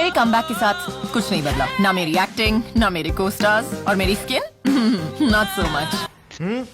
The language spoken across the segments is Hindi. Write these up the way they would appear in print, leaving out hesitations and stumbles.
मेरे कमबैक के साथ कुछ नहीं बदला, ना मेरी एक्टिंग, ना मेरे को-स्टार्स और मेरी स्किन नॉट सो मच।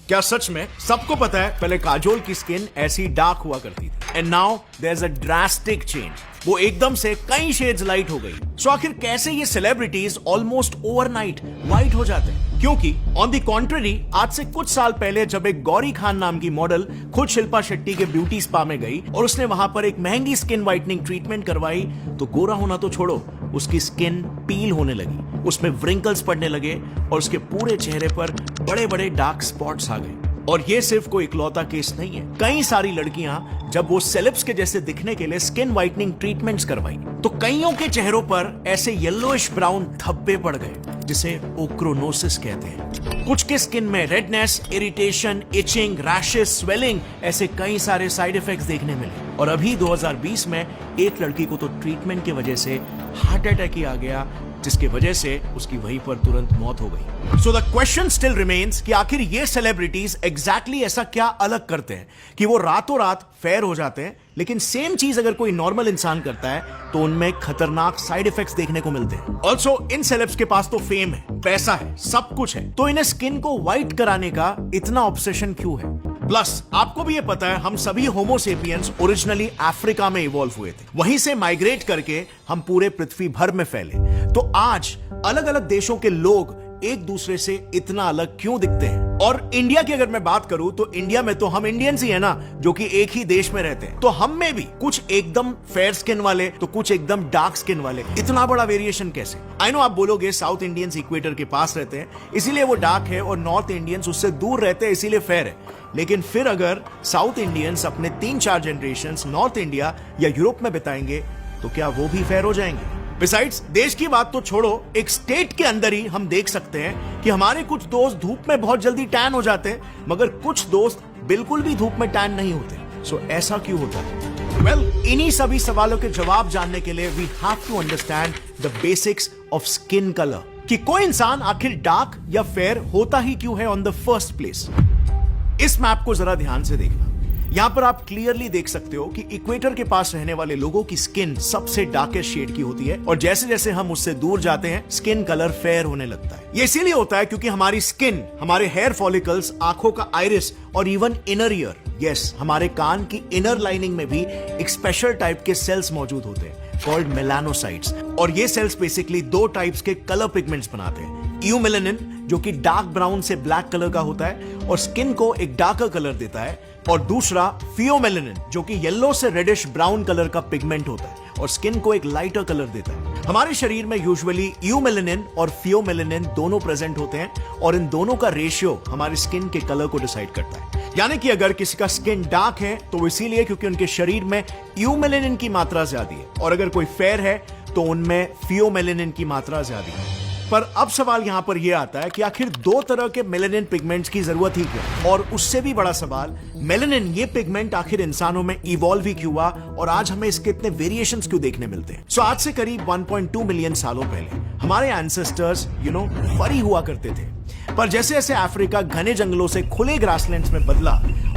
क्या सच में सबको पता है पहले काजोल की स्किन ऐसी डार्क हुआ करती थी and now there is a drastic change, वो एकदम से कई शेड्स लाइट हो गई। सो आखिर कैसे ये सेलिब्रिटीज ऑलमोस्ट ओवरनाइट वाइट हो जाते हैं? क्योंकि ऑन द कॉन्ट्ररी आज से कुछ साल पहले जब एक गौरी खान नाम की मॉडल खुद शिल्पा शेट्टी के ब्यूटी स्पा में गई और उसने वहां पर एक महंगी स्किन वाइटनिंग ट्रीटमेंट करवाई तो गोरा होना तो छोड़ो, उसकी स्किन पील होने लगी, उसमें व्रिंकल्स पड़ने लगे और उसके पूरे चेहरे पर बड़े बड़े डार्क स्पॉट्स आ गए। और ये सिर्फ कोई इकलौता केस नहीं है, कई सारी लड़कियां जब वो सेलेब्स के जैसे दिखने के लिए स्किन वाइटनिंग ट्रीटमेंट्स करवाई तो कईयों के चेहरों पर ऐसे येलोइश ब्राउन धब्बे पड़ गए जिसे ओक्रोनोसिस कहते हैं। कुछ के स्किन में redness, irritation, itching, rashes, swelling ऐसे कई सारे साइड इफेक्ट्स देखने मिले। और अभी 2020 में एक लड़की को तो ट्रीटमेंट की वजह से हार्ट अटैक ही आ गया जिसकी वजह से उसकी वहीं पर तुरंत मौत हो गई। So the question still remains कि आखिर ये सेलिब्रिटीज एग्जैक्टली ऐसा क्या अलग करते हैं कि वो रातों रात फेयर हो जाते हैं, लेकिन सेम चीज अगर कोई नॉर्मल इंसान करता है तो उनमें खतरनाक साइड इफेक्ट्स देखने को मिलते हैं। ऑल्सो इन सेलेब्स के पास तो फेम है, पैसा है, सब कुछ है, तो इन्हें स्किन को व्हाइट कराने का इतना ऑब्सेशन क्यों है? प्लस आपको भी ये पता है हम सभी होमोसेपियंस ओरिजिनली अफ्रीका में इवॉल्व हुए थे, वहीं से माइग्रेट करके हम पूरे पृथ्वी भर में फैले। तो आज अलग अलग देशों के लोग एक दूसरे से इतना अलग क्यों दिखते हैं? और इंडिया की अगर मैं बात करूं तो इंडिया में तो हम इंडियंस ही है ना, जो कि एक ही देश में रहते हैं, तो हम में भी कुछ एकदम फेयर स्किन वाले तो कुछ एकदम डार्क स्किन वाले, इतना बड़ा वेरिएशन कैसे? आई नो आप बोलोगे साउथ इंडियंस इक्वेटर के पास रहते हैं इसीलिए वो डार्क है और नॉर्थ इंडियंस उससे दूर रहते हैं इसीलिए फेयर है, लेकिन फिर अगर साउथ इंडियंस अपने 3-4 जनरेशंस नॉर्थ इंडिया या यूरोप में बिताएंगे तो क्या वो भी फेयर हो जाएंगे? बिसाइड्स देश की बात तो छोड़ो, एक स्टेट के अंदर ही हम देख सकते हैं कि हमारे कुछ दोस्त धूप में बहुत जल्दी टैन हो जाते हैं मगर कुछ दोस्त बिल्कुल भी धूप में टैन नहीं होते। सो ऐसा क्यों होता है? वेल, इन्हीं सभी सवालों के जवाब जानने के लिए we have to understand the basics of skin colour, कि कोई इंसान आखिर डार्क या फेयर होता ही क्यों है ऑन द फर्स्ट प्लेस। इस मैप को जरा ध्यान से देखना, यहां पर आप क्लियरली देख सकते हो कि इक्वेटर के पास रहने वाले लोगों की स्किन सबसे डार्केस्ट शेड की होती है और जैसे जैसे हम उससे दूर जाते हैं स्किन कलर फेयर होने लगता है। ये इसीलिए होता है क्योंकि हमारी स्किन, हमारे हेयर फॉलिकल्स, आंखों का आइरिस और इवन इनर ईयर, यस हमारे कान की इनर लाइनिंग में भी एक स्पेशल टाइप के सेल्स मौजूद होते हैं कॉल्ड मेलानोसाइट्स। और ये सेल्स बेसिकली 2 टाइप्स के कलर पिगमेंट्स बनाते हैं, यूमेलेनिन जो कि डार्क ब्राउन से ब्लैक कलर का होता है और स्किन को एक डार्कर कलर देता है, और दूसरा फियोमेलेनिन जो कि येलो से रेडिश ब्राउन कलर का पिगमेंट होता है और स्किन को एक लाइटर कलर देता है। हमारे शरीर में यूजुअली यूमेलेनिन और फियोमेलेनिन दोनों प्रेजेंट होते हैं और इन दोनों का रेशियो हमारी स्किन के कलर को डिसाइड करता है। यानी कि अगर किसी का स्किन डार्क है तो वो इसीलिए क्योंकि उनके शरीर में यूमेलेनिन की मात्रा ज्यादा है, और अगर कोई फेयर है तो उनमें फियोमेलेनिन की मात्रा ज्यादा है। पर अब सवाल यहां पर यह आता है कि आखिर 2 तरह के मेलेनिन पिगमेंट्स की जरूरत ही क्यों? और उससे भी बड़ा सवाल, मेलेनिन ये पिगमेंट आखिर इंसानों में इवॉल्व ही क्यों हुआ और आज हमें इसके इतने वेरिएशंस क्यों देखने मिलते हैं? सो आज से करीब 1.2 मिलियन सालों पहले हमारे एंसेस्टर्स फरी हुआ करते थे, पर जैसे जैसे अफ्रीका घने जंगलों से खुले ग्रासलैंड्स में बदला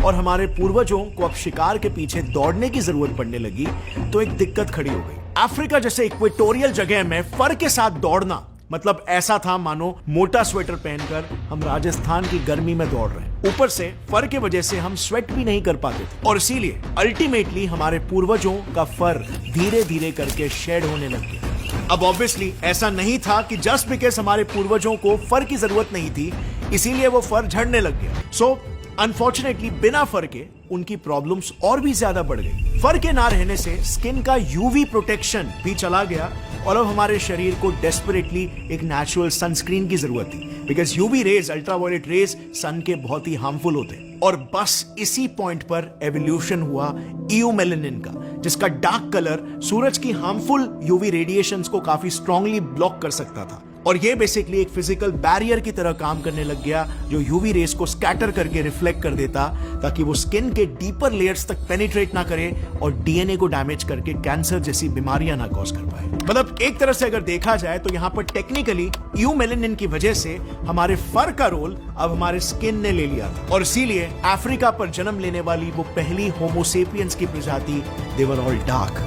और हमारे पूर्वजों को अब शिकार के पीछे दौड़ने की जरूरत पड़ने लगी तो एक दिक्कत खड़ी हो गई। अफ्रीका जैसे इक्वेटोरियल जगह में फर के साथ दौड़ना मतलब ऐसा था मानो मोटा स्वेटर पहनकर हम राजस्थान की गर्मी में दौड़ रहे हैं। ऊपर से फर के वजह से हम स्वेट भी नहीं कर पाते थे और इसीलिए अल्टीमेटली हमारे पूर्वजों का फर धीरे धीरे करके शेड होने लग गया। अब ऑब्वियसली ऐसा नहीं था कि जस्ट बिकॉज़ हमारे पूर्वजों को फर की जरूरत नहीं थी इसीलिए वो फर झड़ने लग गया। सो अनफॉर्चुनेटली बिना फर के उनकी प्रॉब्लम्स और भी ज्यादा बढ़ गई। फर के ना रहने से स्किन का यूवी प्रोटेक्शन भी चला गया और अब हमारे शरीर को डेस्परेटली एक नेचुरल सनस्क्रीन की जरूरत थी, because UV rays, ultraviolet rays sun के बहुत ही हार्मफुल होते हैं। और बस इसी पॉइंट पर एवोल्यूशन हुआ यूमेलेनिन का, जिसका डार्क कलर सूरज की हार्मफुल यूवी रेडिएशंस को काफी स्ट्रांगली ब्लॉक कर सकता था और ये बेसिकली एक फिजिकल बैरियर की तरह काम करने लग गया जो यूवी रेस को स्कैटर करके रिफ्लेक्ट कर देता ताकि वो स्किन के डीपर लेयर्स तक पेनिट्रेट ना करे और डीएनए को डैमेज करके कैंसर जैसी बीमारियां ना कॉज कर पाए। मतलब एक तरह से अगर देखा जाए तो यहाँ पर टेक्निकली यूमेलेनिन की वजह से हमारे फर का रोल अब हमारे स्किन ने ले लिया था और इसीलिए अफ्रीका पर जन्म लेने वाली वो पहली होमोसेपियंस की प्रजाति they were all dark,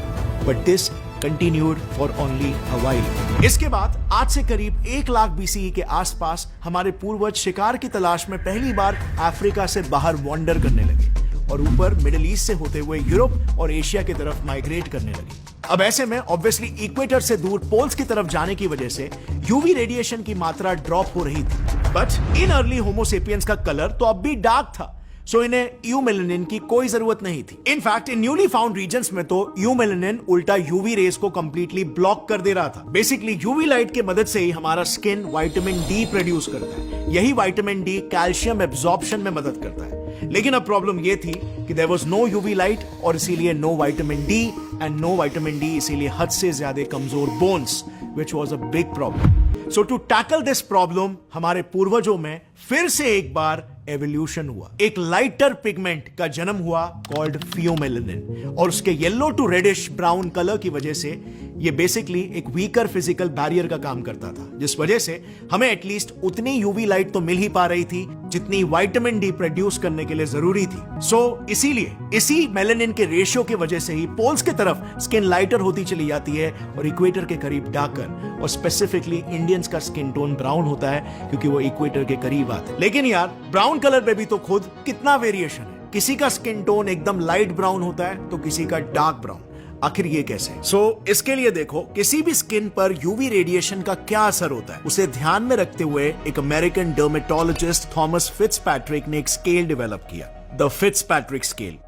but this continued for only a while. इसके बाद आज से करीब 1 लाख BCE के आसपास हमारे पूर्वज शिकार की तलाश में पहली बार अफ्रीका से बाहर वॉन्डर करने लगे और ऊपर मिडिल ईस्ट से होते हुए यूरोप और एशिया की तरफ माइग्रेट करने लगे। अब ऐसे में ऑब्वियसली इक्वेटर से दूर पोल्स की तरफ जाने की वजह से यूवी रेडिएशन की मात्रा ड्रॉप हो रही थी। बट इन अर्ली होमोसेपियंस का कलर तो अब भी डार्क था, सो इन्हें यूमेलेनिन की कोई जरूरत नहीं थी। In fact in newly found regions में तो यूमेलेनिन उल्टा यूवी रेस को कंप्लीटली ब्लॉक कर दे रहा था। बेसिकली यूवी लाइट की मदद से ही हमारा स्किन विटामिन डी प्रोड्यूस करता है। यही विटामिन डी कैल्शियम एब्जॉर्प्शन में मदद करता है। लेकिन अब प्रॉब्लम यह थी कि there was no UV light और इसीलिए no vitamin D and no vitamin D, इसीलिए हद से ज्यादा कमजोर bones, which was a big problem. So to tackle this problem हमारे पूर्वजों में फिर से एक बार एवोल्यूशन हुआ। एक लाइटर पिगमेंट का जन्म हुआ कॉल्ड फियोमेलेनिन, और उसके yellow to reddish brown colour की वजह से ये बेसिकली एक वीकर फिजिकल बैरियर का काम करता था, जिस वजह से हमें एटलीस्ट उतनी यूवी लाइट तो मिल ही पा रही थी जितनी विटामिन डी प्रोड्यूस करने के लिए जरूरी थी। सो इसीलिए इसी मेलेनिन के रेशियो की वजह से ही पोल्स की तरफ स्किन लाइटर होती चली जाती है और इक्वेटर के करीब डार्कर, और स्पेसिफिकली इंडियंस का स्किन टोन ब्राउन होता है क्योंकि वो इक्वेटर के करीब आते हैं। लेकिन यार ब्राउन कलर में भी तो खुद कितना वेरिएशन है। किसी का स्किन टोन एकदम लाइट ब्राउन होता है तो किसी का डार्क ब्राउन। आखिर ये कैसे? इसके लिए देखो किसी भी स्किन पर यूवी रेडिएशन का क्या असर होता है उसे ध्यान में रखते हुए एक अमेरिकन डर्मेटोलॉजिस्ट थॉमस फिट्जपैट्रिक ने एक स्केल डेवलप किया, द फिट्जपैट्रिक स्केल।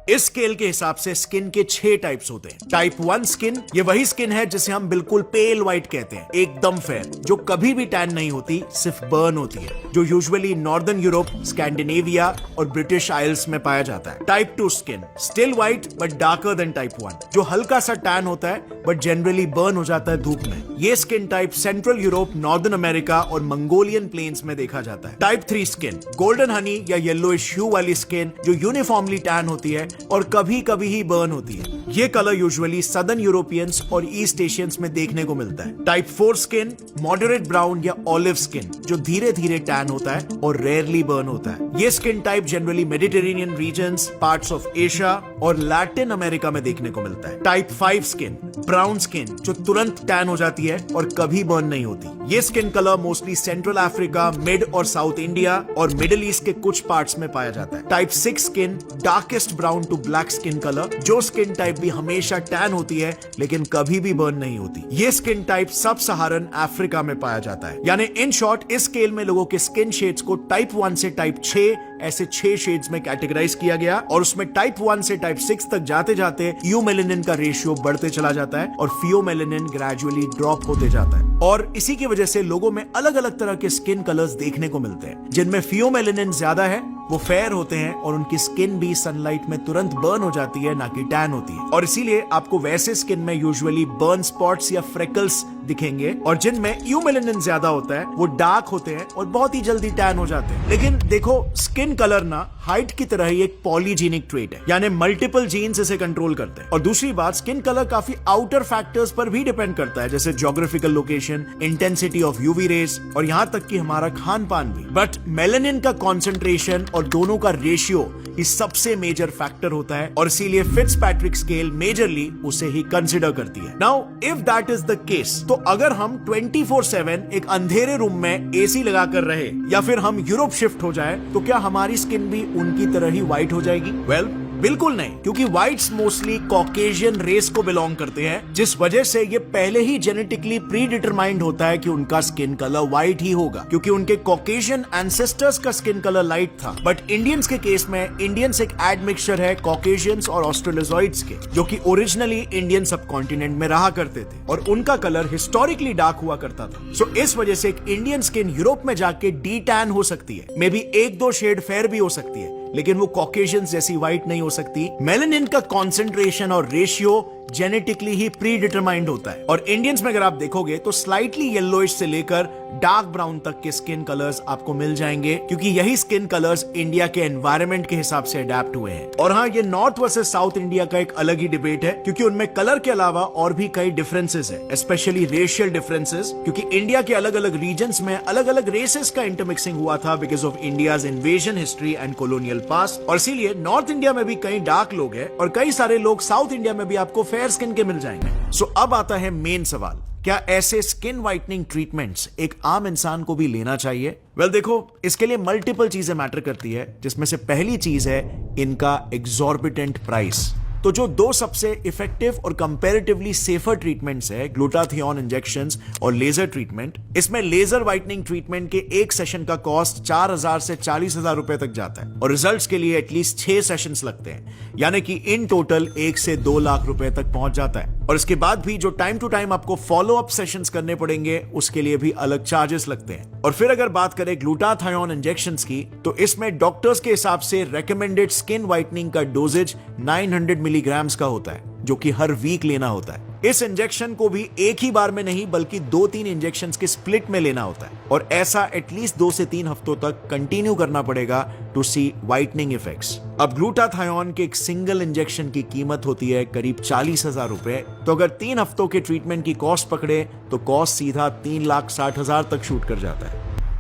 इस स्केल के हिसाब से स्किन के 6 टाइप्स होते हैं। टाइप 1 स्किन, ये वही स्किन है जिसे हम बिल्कुल पेल व्हाइट कहते हैं, एकदम फेयर, जो कभी भी टैन नहीं होती, सिर्फ बर्न होती है, जो यूजुअली नॉर्दर्न यूरोप, स्कैंडिनेविया और ब्रिटिश आइल्स में पाया जाता है। Type 2 skin, still white but darker then type 1, जो हल्का सा टैन होता है बट जनरली बर्न हो जाता है धूप में। ये skin type central Europe, northern America और मंगोलियन प्लेन्स में देखा जाता है। टाइप 3 स्किन, गोल्डन हनी या येलोइश ह्यू वाली स्किन, जो यूनिफॉर्मली टैन होती है और कभी कभी ही बर्न होती है। ये कलर यूजुअली सदर्न यूरोपियंस और ईस्ट एशियंस में देखने को मिलता है। टाइप 4 स्किन, मॉडरेट ब्राउन या ऑलिव स्किन, जो धीरे धीरे टैन होता है और रेयरली बर्न होता है। ये skin type generally Mediterranean regions, parts of Asia और लैटिन अमेरिका में देखने को मिलता है। टाइप 5 स्किन, ब्राउन स्किन, जो तुरंत टैन हो जाती है और कभी बर्न नहीं होती। ये skin colour mostly central Africa, mid और साउथ इंडिया और मिडिल ईस्ट के कुछ पार्ट्स में पाया जाता है। Type 6 skin, darkest brown to black skin colour, जो स्किन टाइप भी हमेशा टैन होती है लेकिन कभी भी बर्न नहीं होती। ये स्किन टाइप सब सहारन अफ्रीका में पाया जाता है। यानी इन शॉर्ट इस स्केल में लोगों के स्किन शेड्स को टाइप 1 से टाइप 6 ऐसे 6 शेड्स में कैटेगराइज किया गया, और उसमें टाइप 1 से टाइप 6 तक जाते जाते यूमेलेनिन का रेशियो बढ़ते चला जाता है और फियोमेलेनिन ग्रेजुअली ड्रॉप होते जाता है। और इसी की वजह से लोगों में अलग अलग तरह के स्किन कलर्स देखने को मिलते हैं। जिनमें फियोमेलेनिन ज्यादा है वो फेयर होते हैं और उनकी स्किन भी सनलाइट में तुरंत बर्न हो जाती है, ना कि टैन होती है। और इसीलिए आपको वैसे स्किन में यूजुअली बर्न स्पॉट्स या फ्रेकल्स दिखेंगे, और जिनमें यूमेलेनिन ज्यादा होता है वो डार्क होते हैं और बहुत ही जल्दी टैन हो जाते हैं। लेकिन देखो स्किन कलर ना हाइट की तरह ही एक पॉलीजीनिक ट्रेट है, यानी मल्टीपल जीन्स इसे कंट्रोल करते हैं। और दूसरी बात, स्किन कलर काफी आउटर फैक्टर्स पर भी डिपेंड करता है, जैसे geographical location, intensity of UV rays और यहां तक कि हमारा खान पान भी। बट मेलेनिन का कॉन्सेंट्रेशन और दोनों का रेशियो इस सबसे मेजर फैक्टर होता है, और इसीलिए फिट्जपैट्रिक स्केल मेजरली उसे ही कंसिडर करती है। Now if that is the case, तो अगर हम 24/7 एक अंधेरे रूम में एसी लगाकर रहे या फिर हम यूरोप शिफ्ट हो जाए, तो क्या हमारी स्किन भी उनकी तरह ही व्हाइट हो जाएगी? वेल, बिल्कुल नहीं, क्योंकि व्हाइट्स मोस्टली कॉकेशियन रेस को बिलोंग करते हैं, जिस वजह से ये पहले ही जेनेटिकली प्री डिटरमाइंड होता है कि उनका स्किन कलर व्हाइट ही होगा, क्योंकि उनके कॉकेशियन एंसेस्टर्स का स्किन कलर लाइट था। बट इंडियंस के केस में इंडियंस एक एडमिक्सचर है कॉकेशियंस और ऑस्ट्रेलोजॉइड्स के, जो कि ओरिजिनली इंडियन सब कॉन्टिनेंट में रहा करते थे और उनका कलर हिस्टोरिकली डार्क हुआ करता था। सो इस वजह से एक इंडियन स्किन यूरोप में जाके डी टैन हो सकती है, मे बी 1-2 शेड फेयर भी हो सकती है, लेकिन वो कॉकेशियंस जैसी व्हाइट नहीं हो सकती। मेलेनिन का कॉन्सेंट्रेशन और रेशियो जेनेटिकली ही प्री डिटरमाइंड होता है, और इंडियंस में अगर आप देखोगे तो स्लाइटली येलोइश से लेकर डार्क ब्राउन तक के स्किन कलर्स आपको मिल जाएंगे, क्योंकि यही स्किन कलर्स इंडिया के एनवायरनमेंट के हिसाब से अडेप्ट हुए हैं। और हाँ, ये नॉर्थ वर्सेस साउथ इंडिया का एक अलग ही डिबेट है, क्योंकि उनमें कलर के अलावा और भी कई डिफरेंसेस है, स्पेशली रेशियल डिफरेंसेस, क्योंकि इंडिया के अलग अलग रीजन्स में अलग अलग रेसेस का इंटरमिक्सिंग हुआ था because of India's invasion history and colonial past. और इसीलिए नॉर्थ इंडिया में भी कई डार्क लोग हैं और कई सारे लोग साउथ इंडिया में भी आपको फेयर स्किन के मिल जाएंगे। सो अब आता है मेन सवाल, क्या ऐसे स्किन वाइटनिंग ट्रीटमेंट्स एक आम इंसान को भी लेना चाहिए? वेल देखो, इसके लिए मल्टीपल चीजें मैटर करती है, जिसमें से पहली चीज है इनका एग्जॉर्बिटेंट प्राइस। तो जो दो सबसे इफेक्टिव और कंपैरेटिवली सेफर ट्रीटमेंट्स है, ग्लूटाथियोन इंजेक्शंस और लेजर ट्रीटमेंट, इसमें लेजर व्हाइटनिंग ट्रीटमेंट के एक सेशन का कॉस्ट 4,000 से 40,000 रुपए तक जाता है और रिजल्ट्स के लिए एटलीस्ट 6 सेशंस लगते हैं, यानी कि इन टोटल 1 से 2 लाख रुपए तक पहुंच जाता है। और इसके बाद भी जो टाइम टू टाइम आपको फॉलो अप सेशंस करने पड़ेंगे, उसके लिए भी अलग चार्जेस लगते हैं। और फिर अगर बात करें ग्लूटाथियोन इंजेक्शंस की, तो इसमें डॉक्टर्स के हिसाब से रेकमेंडेड स्किन व्हाइटनिंग का डोजेज 900 मिलीग्राम्स का होता है, जो कि हर वीक लेना होता है। इस इंजेक्शन को भी एक ही बार में नहीं बल्कि 2-3 इंजेक्शंस के स्प्लिट में लेना होता है और ऐसा एटलीस्ट 2 से 3 हफ्तों तक कंटिन्यू करना पड़ेगा टू सी व्हाइटनिंग इफेक्ट्स। अब ग्लूटाथियोन के एक सिंगल इंजेक्शन की कीमत होती है करीब 40,000 रुपए, तो अगर 3 हफ्तों के ट्रीटमेंट की कॉस्ट पकड़े तो कॉस्ट सीधा 3,60,000 तक शूट कर जाता है।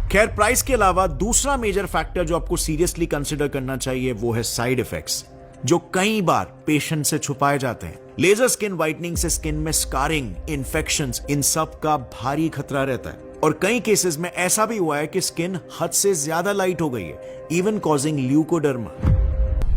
खैर, प्राइस के अलावा दूसरा मेजर फैक्टर जो आपको सीरियसली कंसिडर करना चाहिए वो है साइड इफेक्ट्स, जो कई बार पेशेंट से छुपाए जाते हैं। लेजर स्किन व्हाइटनिंग से स्किन में स्कारिंग, इन्फेक्शंस, इन सब का भारी खतरा रहता है और कई केसेस में ऐसा भी हुआ है कि स्किन हद से ज्यादा लाइट हो गई है, इवन कॉजिंग ल्यूकोडर्मा।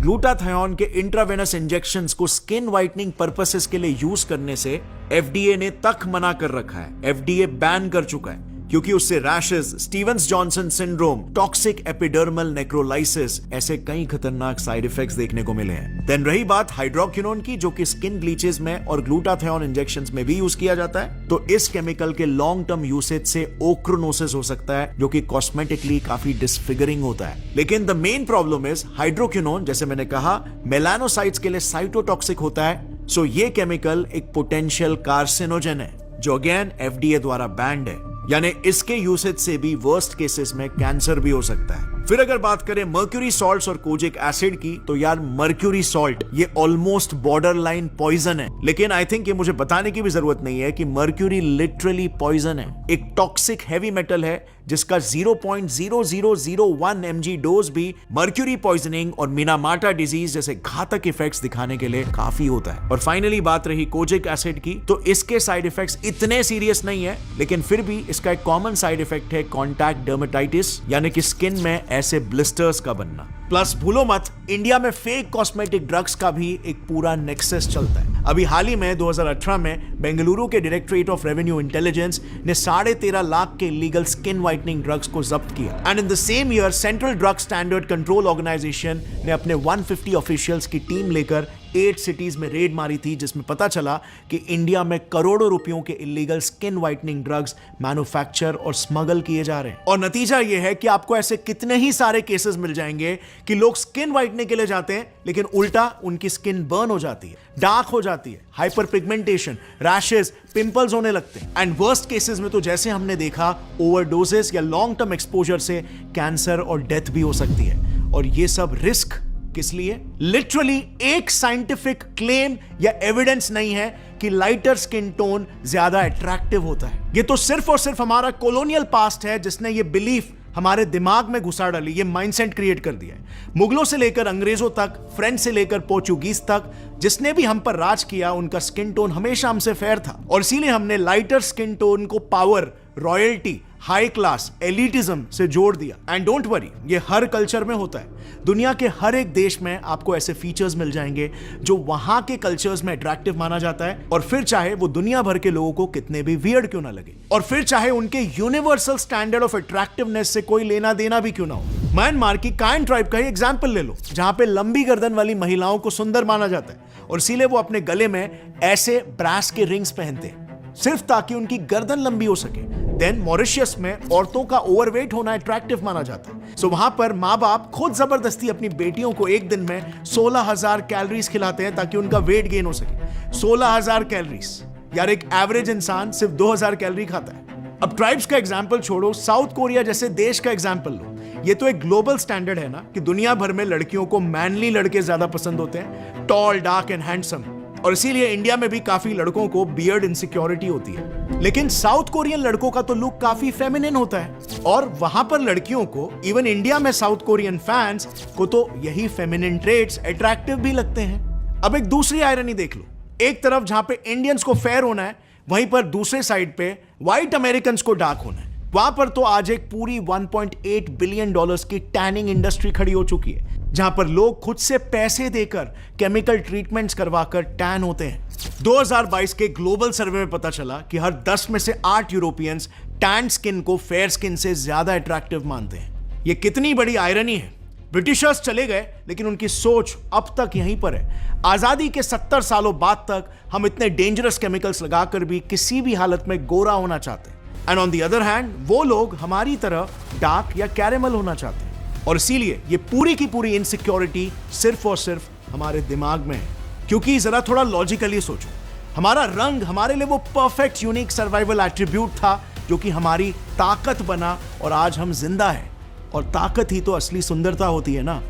ग्लूटाथियोन के इंट्रावेनस इंजेक्शंस को स्किन व्हाइटनिंग पर्पसेस के लिए यूज करने से FDA ने तक मना कर रखा है, FDA बैन कर चुका है, क्योंकि उससे rashes, Stevens Johnson syndrome, toxic epidermal necrolysis, ऐसे कई खतरनाक साइड इफेक्ट्स देखने को मिले हैं। देन रही बात हाइड्रोक्विनोन की, जो कि स्किन ब्लीचेस में और ग्लूटाथियोन इंजेक्शंस में भी यूज किया जाता है, तो इस केमिकल के लॉन्ग टर्म यूसेज से ओक्रोनोसिस हो सकता है, जो कि कॉस्मेटिकली काफी डिसफिगरिंग होता है। लेकिन the main problem is hydroquinone, जैसे मैंने कहा, मेलानोसाइट्स के लिए साइटोटॉक्सिक होता है, सो ये केमिकल एक पोटेंशियल कार्सिनोजन है, जो अगेन FDA द्वारा बैंड है, यानी इसके यूसेज से भी वर्स्ट केसेस में कैंसर भी हो सकता है। फिर अगर बात करें मर्क्यूरी सॉल्ट्स और कोजिक एसिड की, तो यार मर्क्यूरी सॉल्ट ये ऑलमोस्ट बॉर्डर लाइन पॉइजन है, लेकिन आई थिंक ये मुझे बताने की भी जरूरत नहीं है कि मर्क्यूरी लिटरली पॉइजन है, एक टॉक्सिक हैवी मेटल है जिसका 0.0001 mg डोज भी मर्क्यूरी पॉइजनिंग और मिनामाटा डिजीज जैसे घातक इफेक्ट्स दिखाने के लिए काफी होता है। और फाइनली बात रही कोजिक एसिड की, तो इसके साइड इफेक्ट्स इतने सीरियस नहीं है, लेकिन फिर भी इसका एक कॉमन साइड इफेक्ट है कॉन्टैक्ट डर्मेटाइटिस, यानी कि स्किन में ऐसे ब्लिस्टर्स का बनना। प्लस भूलो मत, इंडिया में फेक कॉस्मेटिक ड्रग्स का भी एक पूरा नेक्सस चलता है। अभी हाल ही में 2018 में बेंगलुरु के डायरेक्टरेट ऑफ रेवेन्यू इंटेलिजेंस ने 13.5 लाख के इलीगल स्किन व्हाइटनिंग ड्रग्स को जब्त किया। And in the same year central drug standard control organisation ने अपने 150 ऑफिशियल्स की टीम लेकर 8 सिटीज में रेड मारी थी, जिसमें पता चला कि इंडिया में करोड़ों रुपयों के illegal skin whitening drugs manufacture और स्मगल किए जा रहे हैं। और नतीजा यह है कि आपको ऐसे कितने ही सारे केसेस मिल जाएंगे कि लोग स्किन व्हाइटनिंग के लिए जाते हैं, लेकिन उल्टा उनकी स्किन बर्न हो जाती है, डार्क हो जाती है, हाइपर पिगमेंटेशन, रैशेस, पिंपल्स होने लगते हैं। एंड वर्स्ट केसेस में तो जैसे हमने देखा, ओवरडोजेस या लॉन्ग टर्म एक्सपोजर से कैंसर और डेथ भी हो सकती है। और ये सब रिस्क किस लिए? लिटरली एक साइंटिफिक क्लेम या एविडेंस नहीं है कि लाइटर स्किन टोन ज्यादा अट्रैक्टिव होता है। ये तो सिर्फ और सिर्फ हमारा कॉलोनियल पास्ट है जिसने ये बिलीफ हमारे दिमाग में घुसा डाली, ये माइंडसेट क्रिएट कर दिया है। मुगलों से लेकर अंग्रेजों तक, फ्रेंच से लेकर पोर्चुगीज तक, जिसने भी हम पर राज किया उनका स्किन टोन हमेशा हमसे फेयर था, और इसीलिए हमने लाइटर स्किन टोन को power, royalty, high class, elitism से जोड़ दिया। एंड डोंट वरी, ये हर कल्चर में होता है। दुनिया के हर एक देश में आपको ऐसे फीचर्स मिल जाएंगे जो वहां के कल्चर्स में अट्रैक्टिव माना जाता है, और फिर चाहे वो दुनिया भर के लोगों को कितने भी वियर्ड क्यों ना लगे, और फिर चाहे उनके यूनिवर्सल स्टैंडर्ड ऑफ अट्रैक्टिवनेस से कोई लेना देना भी क्यों ना हो। म्यांमार की कायन ट्राइब का ही एग्जाम्पल ले लो, जहां पे लंबी गर्दन वाली महिलाओं को सुंदर माना जाता है, और इसीलिए वो अपने गले में ऐसे ब्रास के रिंग्स पहनते हैं सिर्फ ताकि उनकी गर्दन लंबी हो सके। देन मॉरिशस में औरतों का ओवरवेट होना अट्रैक्टिव माना जाता है, सो वहां पर माँ बाप खुद जबरदस्ती अपनी बेटियों को एक दिन में 16,000 कैलोरीज खिलाते हैं ताकि उनका वेट गेन हो सके। 16,000 कैलोरीज, यार एक एवरेज इंसान सिर्फ 2,000 कैलोरी खाता है। अब ट्राइब्स का एग्जाम्पल छोड़ो, साउथ कोरिया जैसे देश का एग्जाम्पल लो। ये तो एक ग्लोबल स्टैंडर्ड है ना कि दुनिया भर में लड़कियों को मैनली लड़के ज्यादा पसंद होते हैं, टॉल, डार्क एंड हैंडसम, और इसीलिए इंडिया में भी काफी लड़कों को बियर्ड इनसिक्योरिटी होती है। लेकिन साउथ कोरियन लड़कों का तो लुक काफी फेमिनिन होता है, और वहां पर लड़कियों को, इवन इंडिया में साउथ कोरियन फैंस को तो यही फेमिनिन ट्रेट्स अट्रैक्टिव भी लगते हैं। अब एक दूसरी आयरनी देख लो, एक तरफ जहां पे इंडियंस को फेयर होना है, वहीं पर दूसरे साइड पे व्हाइट अमेरिकन को डार्क होना है। वहां पर तो आज एक पूरी 1.8 बिलियन डॉलर्स की टैनिंग इंडस्ट्री खड़ी हो चुकी है, जहां पर लोग खुद से पैसे देकर केमिकल ट्रीटमेंट्स करवाकर टैन होते हैं। 2022 के ग्लोबल सर्वे में पता चला कि हर 10 में से 8 यूरोपियंस टैन स्किन को फेयर स्किन से ज्यादा अट्रैक्टिव मानते हैं। यह कितनी बड़ी आयरनी है। ब्रिटिशर्स चले गए, लेकिन उनकी सोच अब तक यहीं पर है। आजादी के 70 सालों बाद तक हम इतने डेंजरस केमिकल्स लगाकर भी किसी भी हालत में गोरा होना चाहते हैं। And on the other hand वो लोग हमारी तरह डार्क या कैरेमल होना चाहते हैं। और इसीलिए ये पूरी की पूरी इनसिक्योरिटी सिर्फ और सिर्फ हमारे दिमाग में है। क्योंकि जरा थोड़ा लॉजिकली सोचो, हमारा रंग हमारे लिए वो परफेक्ट यूनिक सर्वाइवल एट्रीब्यूट था जो कि हमारी ताकत बना, और आज हम जिंदा हैं। और ताकत ही तो असली सुंदरता होती है ना।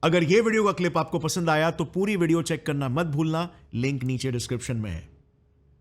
अगर ये वीडियो का क्लिप आपको पसंद आया तो पूरी वीडियो चेक करना मत भूलना, लिंक नीचे डिस्क्रिप्शन में है।